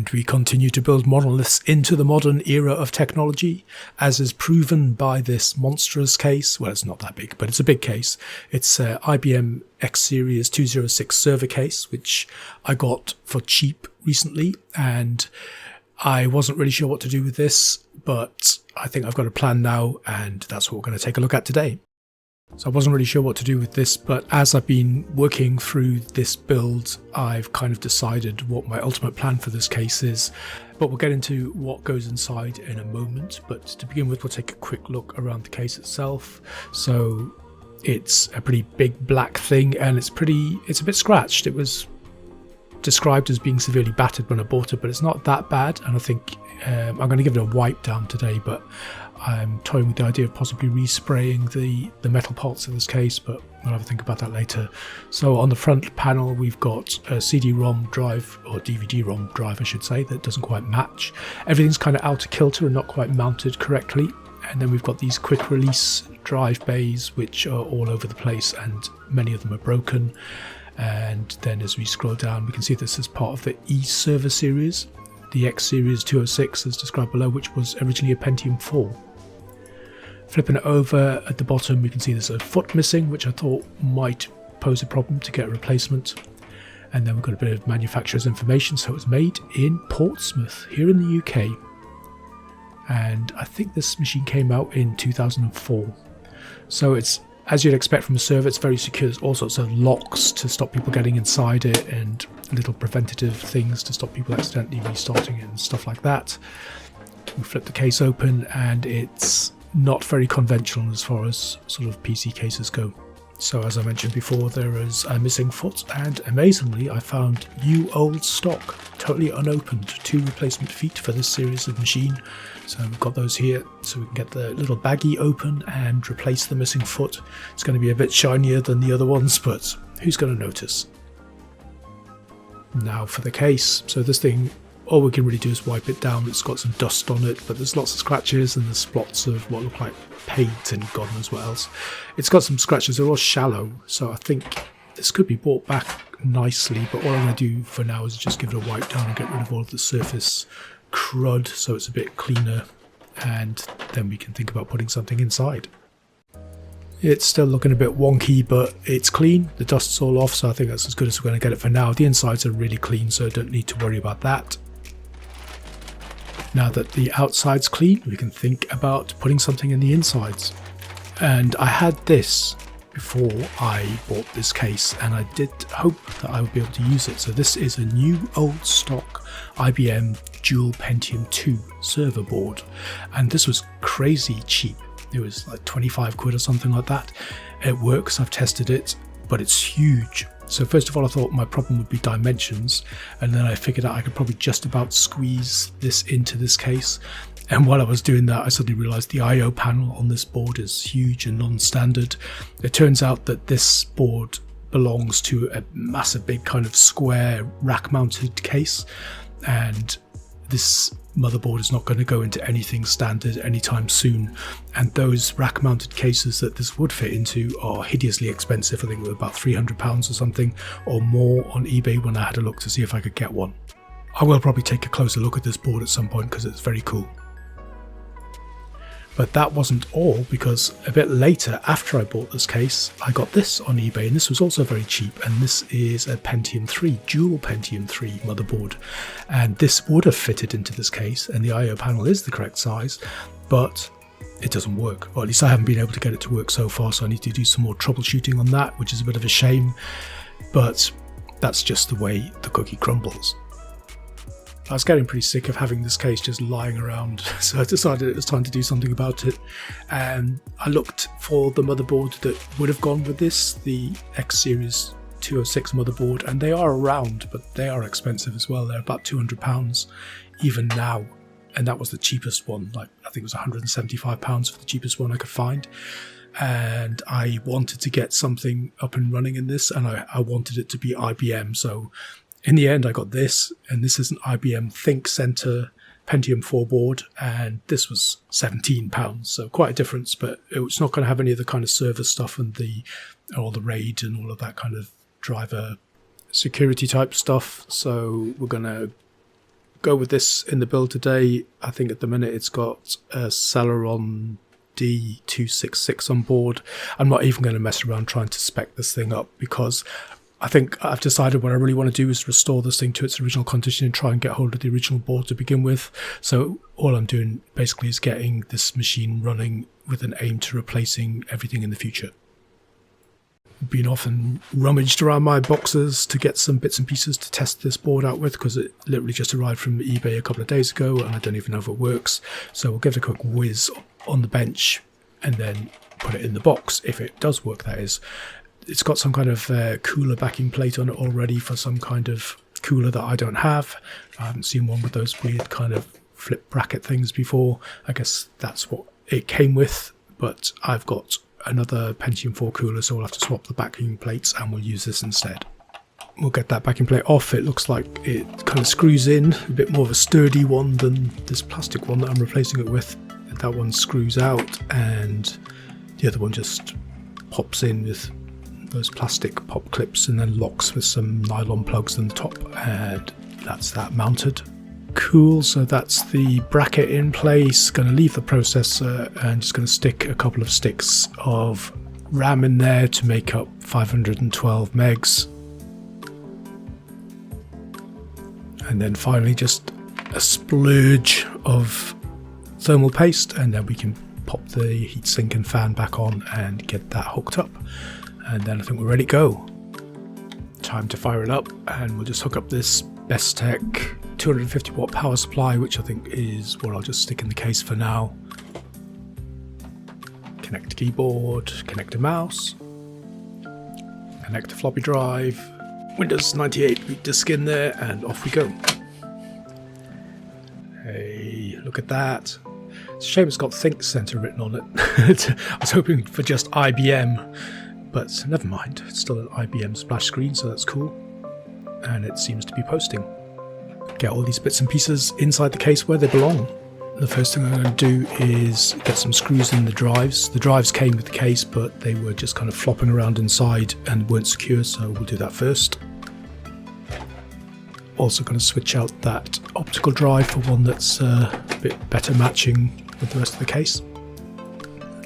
And we continue to build monoliths into the modern era of technology, as is proven by this monstrous case. Well, it's not that big, but it's a big case. It's a IBM X Series 206 server case, which I got for cheap recently. And I wasn't really sure what to do with this, but I think I've got a plan now, and that's what we're going to take a look at today. So I wasn't really sure what to do with this, but as I've been working through this build, I've kind of decided what my ultimate plan for this case is. But we'll get into what goes inside in a moment. But to begin with, we'll take a quick look around the case itself. So it's a pretty big black thing, and it's a bit scratched. It was described as being severely battered when I bought it, but it's not that bad. And I think I'm going to give it a wipe down today, but I'm toying with the idea of possibly respraying the metal parts in this case, but I'll have a think about that later. So on the front panel, we've got a CD-ROM drive, or DVD-ROM drive, I should say, that doesn't quite match. Everything's kind of out of kilter and not quite mounted correctly. And then we've got these quick release drive bays, which are all over the place, and many of them are broken. And then as we scroll down, we can see this is part of the E-server series, the X Series 206 as described below, which was originally a Pentium 4. Flipping it over at the bottom, we can see there's a foot missing, which I thought might pose a problem to get a replacement. And then we've got a bit of manufacturer's information. So it was made in Portsmouth, here in the UK. And I think this machine came out in 2004. So it's, as you'd expect from a server, it's very secure. There's all sorts of locks to stop people getting inside it, and little preventative things to stop people accidentally restarting it and stuff like that. We flip the case open, and it's not very conventional as far as sort of PC cases go. So as I mentioned before, there is a missing foot, and amazingly I found new old stock, totally unopened, 2 replacement feet for this series of machine. So we've got those here, so we can get the little baggie open and replace the missing foot. It's going to be a bit shinier than the other ones, but who's going to notice? Now for the case. So this thing, all we can really do is wipe it down. It's got some dust on it, but there's lots of scratches and there's splots of what look like paint and God knows what else. It's got some scratches, they're all shallow, so I think this could be brought back nicely, but all I'm going to do for now is just give it a wipe down and get rid of all of the surface crud so it's a bit cleaner, and then we can think about putting something inside. It's still looking a bit wonky, but it's clean. The dust's all off, so I think that's as good as we're going to get it for now. The insides are really clean, so I don't need to worry about that. Now that the outside's clean, we can think about putting something in the insides. And I had this before I bought this case, and I did hope that I would be able to use it. So this is a new old stock IBM dual Pentium 2 server board, and this was crazy cheap. It was like 25 quid or something like that. It works, I've tested it, but it's huge. So first of all, I thought my problem would be dimensions, and then I figured out I could probably just about squeeze this into this case. And while I was doing that, I suddenly realized the I/O panel on this board is huge and non-standard. It turns out that this board belongs to a massive big kind of square rack-mounted case, and this motherboard is not going to go into anything standard anytime soon, and those rack mounted cases that this would fit into are hideously expensive. I think they were about £300 or something or more on eBay when I had a look to see if I could get one. I will probably take a closer look at this board at some point because it's very cool. But that wasn't all, because a bit later, after I bought this case, I got this on eBay, and this was also very cheap, and this is a Pentium 3, dual Pentium 3 motherboard. And this would have fitted into this case, and the I/O panel is the correct size, but it doesn't work. Or at least I haven't been able to get it to work so far, so I need to do some more troubleshooting on that, which is a bit of a shame, but that's just the way the cookie crumbles. I was getting pretty sick of having this case just lying around, so I decided it was time to do something about it. And I looked for the motherboard that would have gone with this, the X Series 206 motherboard, and they are around, but they are expensive as well. They're about £200 even now, and that was the cheapest one. Like, I think it was £175 for the cheapest one I could find. And I wanted to get something up and running in this, and I wanted it to be IBM, so in the end, I got this, and this is an IBM ThinkCentre Pentium 4 board, and this was £17, so quite a difference, but it's not going to have any of the kind of server stuff and all the RAID and all of that kind of driver security type stuff, so we're going to go with this in the build today. I think at the minute it's got a Celeron D266 on board. I'm not even going to mess around trying to spec this thing up, because I think I've decided what I really want to do is restore this thing to its original condition and try and get hold of the original board to begin with. So all I'm doing basically is getting this machine running with an aim to replacing everything in the future. Been off and rummaged around my boxes to get some bits and pieces to test this board out with, because it literally just arrived from eBay a couple of days ago and I don't even know if it works. So we'll give it a quick whiz on the bench and then put it in the box, if it does work, that is. It's got some kind of cooler backing plate on it already for some kind of cooler that I don't have. I haven't seen one with those weird kind of flip bracket things before. I guess that's what it came with, but I've got another Pentium 4 cooler, so we'll have to swap the backing plates and we'll use this instead. We'll get that backing plate off. It looks like it kind of screws in, a bit more of a sturdy one than this plastic one that I'm replacing it with. That one screws out and the other one just pops in with those plastic pop clips and then locks with some nylon plugs in the top, and that's that mounted. Cool, so that's the bracket in place. Going to leave the processor and just going to stick a couple of sticks of RAM in there to make up 512 megs. And then finally just a splurge of thermal paste, and then we can pop the heatsink and fan back on and get that hooked up. And then I think we're ready to go. Time to fire it up, and we'll just hook up this Bestech 250 watt power supply, which I think is what I'll just stick in the case for now. Connect keyboard, connect a mouse, connect a floppy drive, Windows 98 boot disk in there, and off we go. Hey, look at that. It's a shame it's got Think Center written on it. I was hoping for just IBM, but never mind. It's still an IBM splash screen, so that's cool. And it seems to be posting. Get all these bits and pieces inside the case where they belong. The first thing I'm going to do is get some screws in the drives. The drives came with the case, but they were just kind of flopping around inside and weren't secure, so we'll do that first. Also going to switch out that optical drive for one that's a bit better matching with the rest of the case.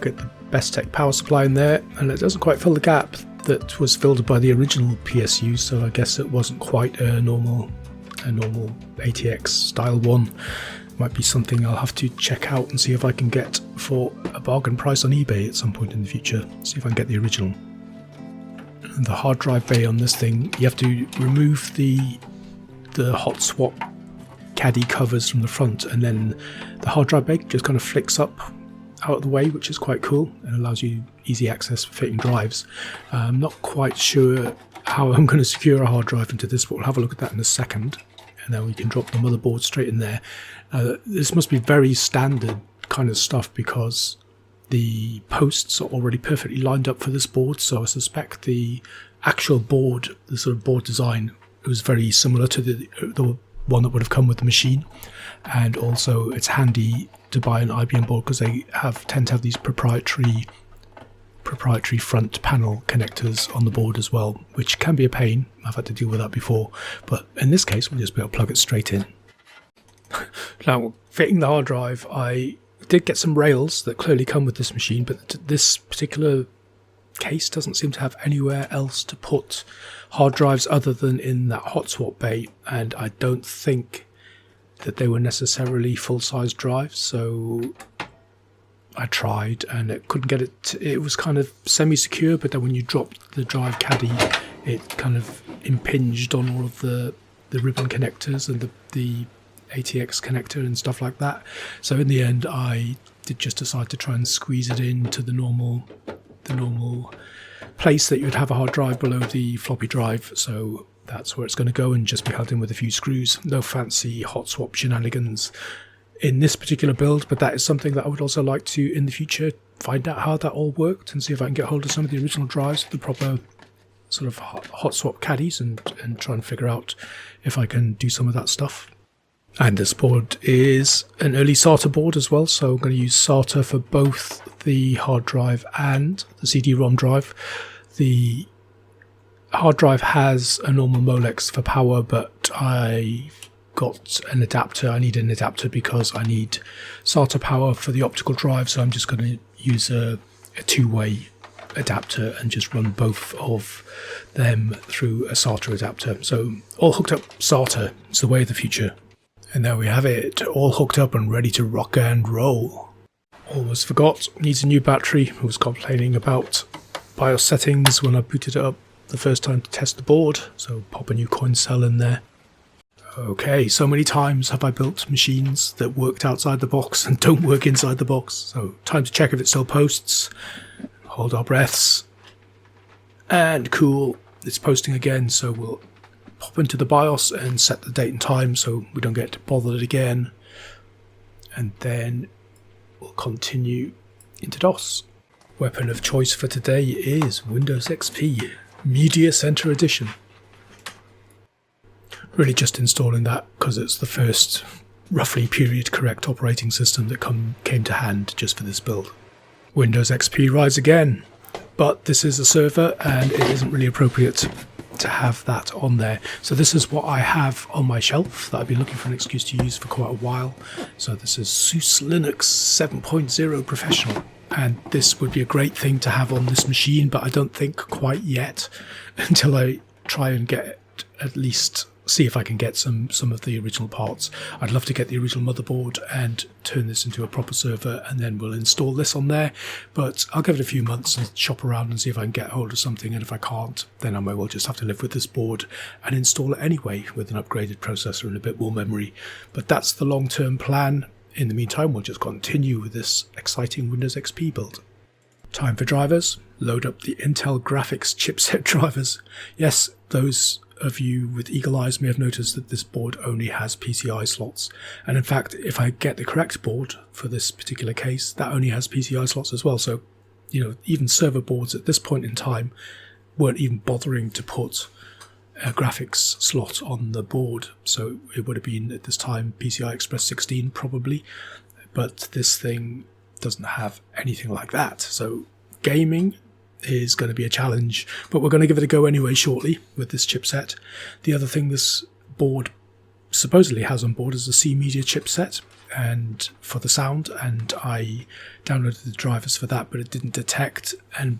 Get the Bestech power supply in there, and it doesn't quite fill the gap that was filled by the original PSU, so I guess it wasn't quite a normal ATX style one. Might be something I'll have to check out and see if I can get for a bargain price on eBay at some point in the future. See if I can get the original. And the hard drive bay on this thing, you have to remove the hot swap caddy covers from the front, and then the hard drive bay just kind of flicks up out of the way, which is quite cool and allows you easy access for fitting drives. I'm not quite sure how I'm going to secure a hard drive into this, but we'll have a look at that in a second, and then we can drop the motherboard straight in there. This must be very standard kind of stuff, because the posts are already perfectly lined up for this board, so I suspect the actual board, the sort of board design, was very similar to the one that would have come with the machine. And also it's handy to buy an IBM board because they tend to have these proprietary front panel connectors on the board as well, which can be a pain. I've had to deal with that before, but in this case we'll just be able to plug it straight in. Now, fitting the hard drive, I did get some rails that clearly come with this machine, but this particular case doesn't seem to have anywhere else to put hard drives other than in that hot swap bay, and I don't think that they were necessarily full-size drives, so I tried and it couldn't get it. It was kind of semi-secure, but then when you dropped the drive caddy, it kind of impinged on all of the ribbon connectors and the ATX connector and stuff like that. So in the end, I did just decide to try and squeeze it into the normal place that you'd have a hard drive below the floppy drive. So that's where it's going to go and just be held in with a few screws. No fancy hot swap shenanigans in this particular build, but that is something that I would also like to, in the future, find out how that all worked and see if I can get hold of some of the original drives, the proper sort of hot swap caddies, and try and figure out if I can do some of that stuff. And this board is an early SATA board as well, so I'm going to use SATA for both the hard drive and the CD-ROM drive. The hard drive has a normal Molex for power, but I got an adapter. I need an adapter because I need SATA power for the optical drive, so I'm just going to use a two-way adapter and just run both of them through a SATA adapter. So all hooked up SATA is the way of the future. And there we have it, all hooked up and ready to rock and roll. Almost forgot, needs a new battery. I was complaining about BIOS settings when I booted it up the first time to test the board, so pop a new coin cell in there. Okay, so many times have I built machines that worked outside the box and don't work inside the box, so time to check if it still posts. Hold our breaths. And cool, it's posting again, so we'll pop into the BIOS and set the date and time so we don't get bothered again. And then we'll continue into DOS. Weapon of choice for today is Windows XP Media Center Edition. Really just installing that because it's the first roughly period correct operating system that came to hand just for this build. Windows XP rise again, but this is a server and it isn't really appropriate to have that on there. So this is what I have on my shelf that I've been looking for an excuse to use for quite a while. So this is SUSE Linux 7.0 Professional, and this would be a great thing to have on this machine, but I don't think quite yet until I try and get at least see if I can get some of the original parts. I'd love to get the original motherboard and turn this into a proper server, and then we'll install this on there, but I'll give it a few months and shop around and see if I can get hold of something, and if I can't, then I might well just have to live with this board and install it anyway with an upgraded processor and a bit more memory. But that's the long-term plan. In the meantime, we'll just continue with this exciting Windows XP build. Time for drivers. Load up the Intel graphics chipset drivers. Yes, those of you with eagle eyes may have noticed that this board only has PCI slots, and in fact if I get the correct board for this particular case, that only has PCI slots as well. So even server boards at this point in time weren't even bothering to put a graphics slot on the board, so it would have been at this time PCI Express 16 probably, but this thing doesn't have anything like that. So gaming is going to be a challenge, but we're going to give it a go anyway shortly with this chipset. The other thing this board supposedly has on board is a C Media chipset and for the sound, and I downloaded the drivers for that, but it didn't detect, and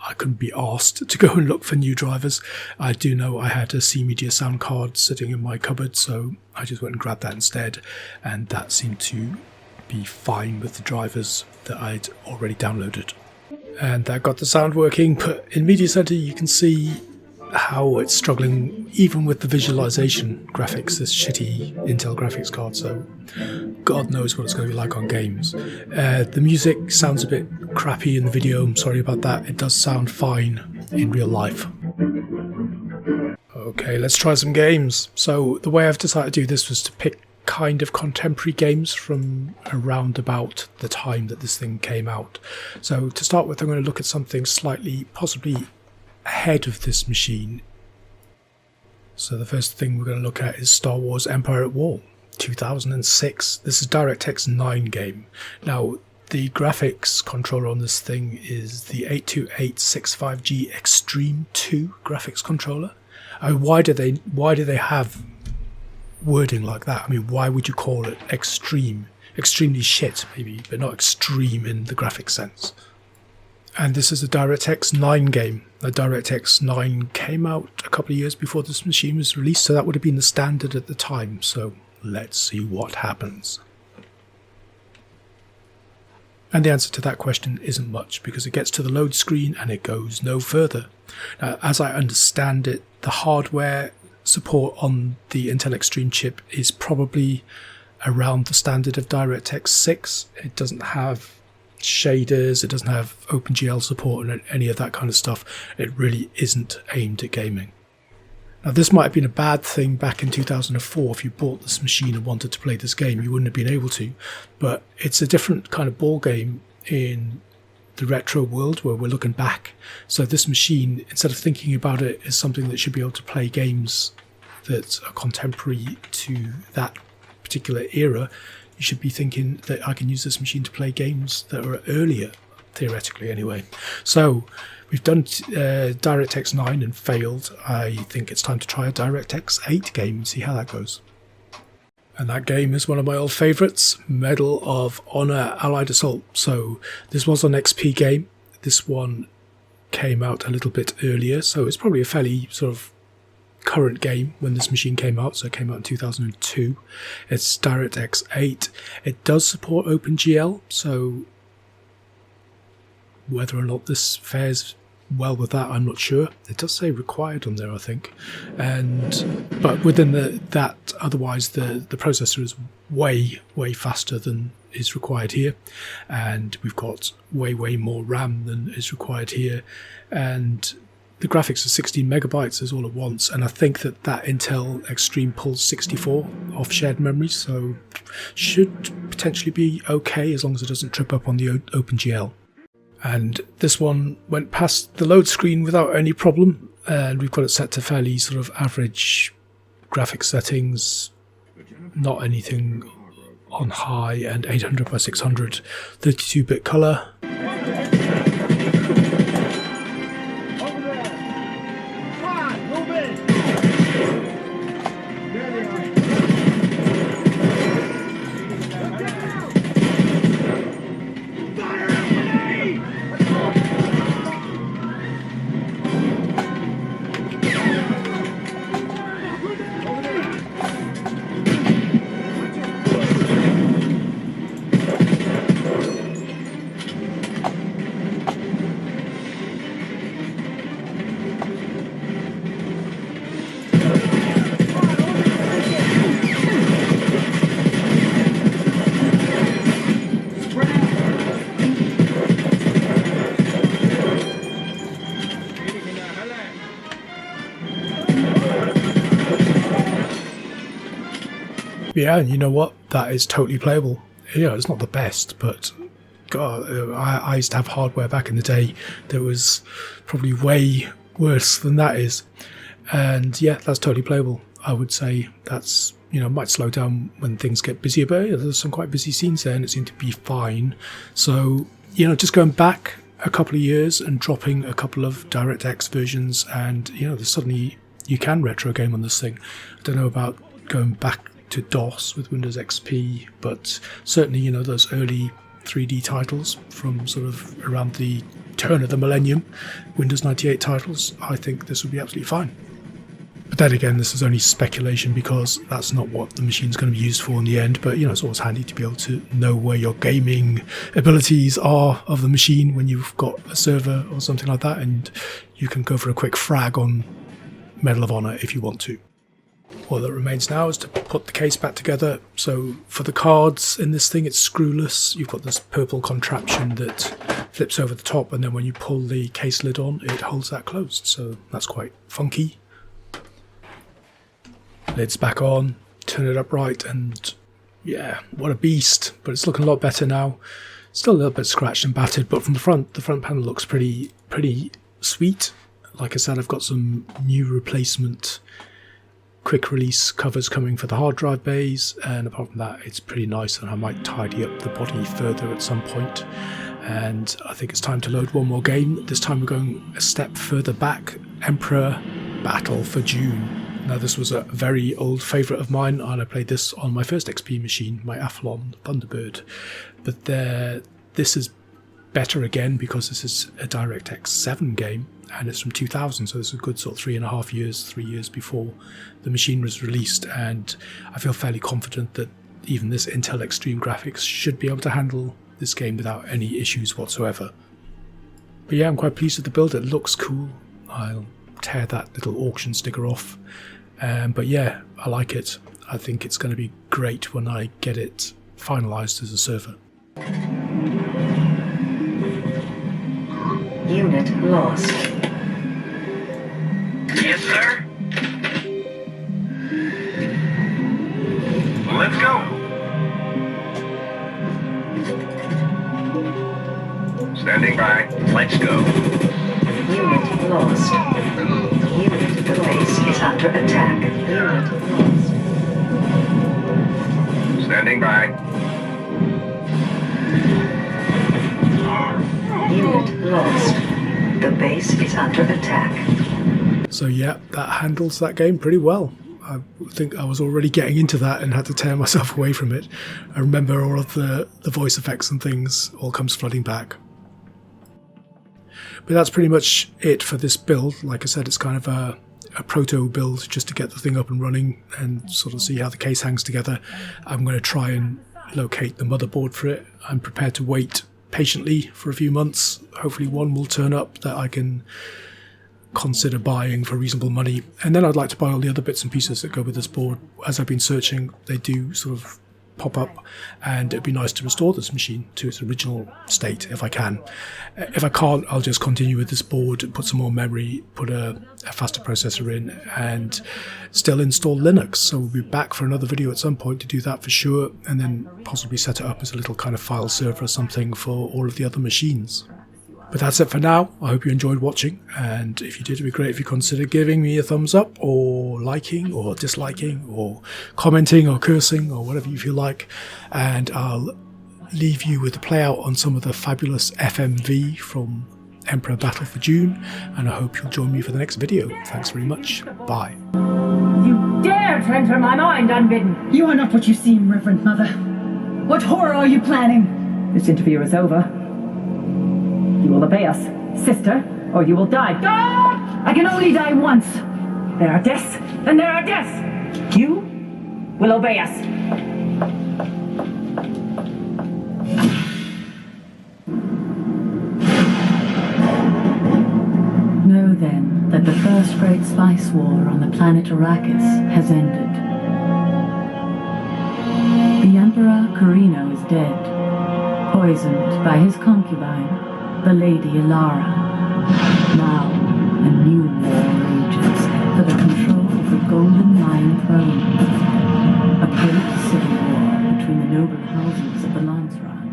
I couldn't be asked to go and look for new drivers. I do know I had a C Media sound card sitting in my cupboard, so I just went and grabbed that instead, and that seemed to be fine with the drivers that I'd already downloaded. And that got the sound working, but in Media Center you can see how it's struggling even with the visualization graphics, this shitty Intel graphics card, so God knows what it's going to be like on games. The music sounds a bit crappy in the video, I'm sorry about that. It does sound fine in real life. Okay, let's try some games. So the way I've decided to do this was to pick kind of contemporary games from around about the time that this thing came out. So to start with, I'm going to look at something slightly, possibly ahead of this machine. So the first thing we're going to look at is Star Wars Empire at War, 2006. This is DirectX 9 game. Now, the graphics controller on this thing is the 82865G Extreme 2 graphics controller. Why do they have wording like that? I mean, why would you call it extreme? Extremely shit, maybe, but not extreme in the graphic sense. And this is a DirectX 9 game. The DirectX 9 came out a couple of years before this machine was released, so that would have been the standard at the time. So let's see what happens. And the answer to that question isn't much, because it gets to the load screen and it goes no further. Now, as I understand it, the hardware support on the Intel Extreme chip is probably around the standard of DirectX 6. It doesn't have shaders, it doesn't have OpenGL support and any of that kind of stuff. It really isn't aimed at gaming. Now, this might have been a bad thing back in 2004. If you bought this machine and wanted to play this game, you wouldn't have been able to, but it's a different kind of ball game in the retro world where we're looking back. So this machine, instead of thinking about it as something that should be able to play games that are contemporary to that particular era, you should be thinking that I can use this machine to play games that are earlier, theoretically anyway. So we've done DirectX 9 and failed. I think it's time to try a DirectX 8 game and see how that goes. And that game is one of my old favourites, Medal of Honor Allied Assault. So this was an XP game. This one came out a little bit earlier, so it's probably a fairly sort of current game when this machine came out. So it came out in 2002. It's DirectX 8. It does support OpenGL, so whether or not this fares well with that, I'm not sure. It does say required on there, I think, but within that, otherwise the processor is way faster than is required here, and we've got way more RAM than is required here, and the graphics are 16 megabytes is all at once, and I think that Intel Extreme pulls 64 off shared memory, so should potentially be okay as long as it doesn't trip up on the OpenGL. And this one went past the load screen without any problem, and we've got it set to fairly sort of average graphics settings, not anything on high, and 800 by 600, 32-bit color. Yeah, and you know what? That is totally playable. Yeah, it's not the best, but God, I used to have hardware back in the day that was probably way worse than that is. And yeah, that's totally playable. I would say that's, might slow down when things get busier, but yeah, there's some quite busy scenes there and it seemed to be fine. So, just going back a couple of years and dropping a couple of DirectX versions, and, there's suddenly you can retro game on this thing. I don't know about going back to DOS with Windows XP, but certainly, those early 3D titles from sort of around the turn of the millennium, Windows 98 titles, I think this would be absolutely fine. But then again, this is only speculation because that's not what the machine's going to be used for in the end, but it's always handy to be able to know where your gaming abilities are of the machine when you've got a server or something like that, and you can go for a quick frag on Medal of Honor if you want to. All that remains now is to put the case back together. So for the cards in this thing, it's screwless. You've got this purple contraption that flips over the top, and then when you pull the case lid on, it holds that closed. So that's quite funky. Lid's back on, turn it up right, and yeah, what a beast. But it's looking a lot better now. Still a little bit scratched and battered, but from the front panel looks pretty sweet. Like I said, I've got some new replacement quick release covers coming for the hard drive bays, and apart from that, it's pretty nice, and I might tidy up the body further at some point. And I think it's time to load one more game. This time we're going a step further back, Emperor Battle for June. Now this was a very old favourite of mine, and I played this on my first XP machine, my Athlon Thunderbird. But this is better again because this is a DirectX 7 game, and it's from 2000, so it's a good sort of 3 years before the machine was released, and I feel fairly confident that even this Intel Extreme graphics should be able to handle this game without any issues whatsoever. But yeah, I'm quite pleased with the build. It looks cool. I'll tear that little auction sticker off, but yeah, I like it. I think it's going to be great when I get it finalized as a server. Unit lost. Yes, sir. Let's go. Standing by. Let's go. Unit lost. Unit, the base is under attack. Unit lost. Standing by. Unit lost. The base is under attack. So yeah, that handles that game pretty well. I think I was already getting into that and had to tear myself away from it. I remember all of the voice effects and things all comes flooding back. But that's pretty much it for this build. Like I said, it's kind of a proto build just to get the thing up and running and sort of see how the case hangs together. I'm going to try and locate the motherboard for it. I'm prepared to wait patiently for a few months. Hopefully one will turn up that I can consider buying for reasonable money. And then I'd like to buy all the other bits and pieces that go with this board. As I've been searching, they do sort of pop up, and it'd be nice to restore this machine to its original state if I can. If I can't, I'll just continue with this board, put some more memory, put a faster processor in, and still install Linux. So we'll be back for another video at some point to do that for sure, and then possibly set it up as a little kind of file server or something for all of the other machines. But that's it for now. I hope you enjoyed watching, and if you did, it'd be great if you consider giving me a thumbs up, or liking, or disliking, or commenting, or cursing, or whatever you feel like. And I'll leave you with a play out on some of the fabulous FMV from Emperor Battle for June, and I hope you'll join me for the next video. Thanks very much. Bye. You dare to enter my mind unbidden! You are not what you seem, Reverend Mother. What horror are you planning? This interview is over. You will obey us, sister, or you will die. Ah! I can only die once. There are deaths, and there are deaths. You will obey us. Know then that the first great spice war on the planet Arrakis has ended. The Emperor Carino is dead, poisoned by his concubine, the Lady Ilara. Now, a new war rages for the control of the Golden Lion Throne. A great civil war between the noble houses of the Landsraad.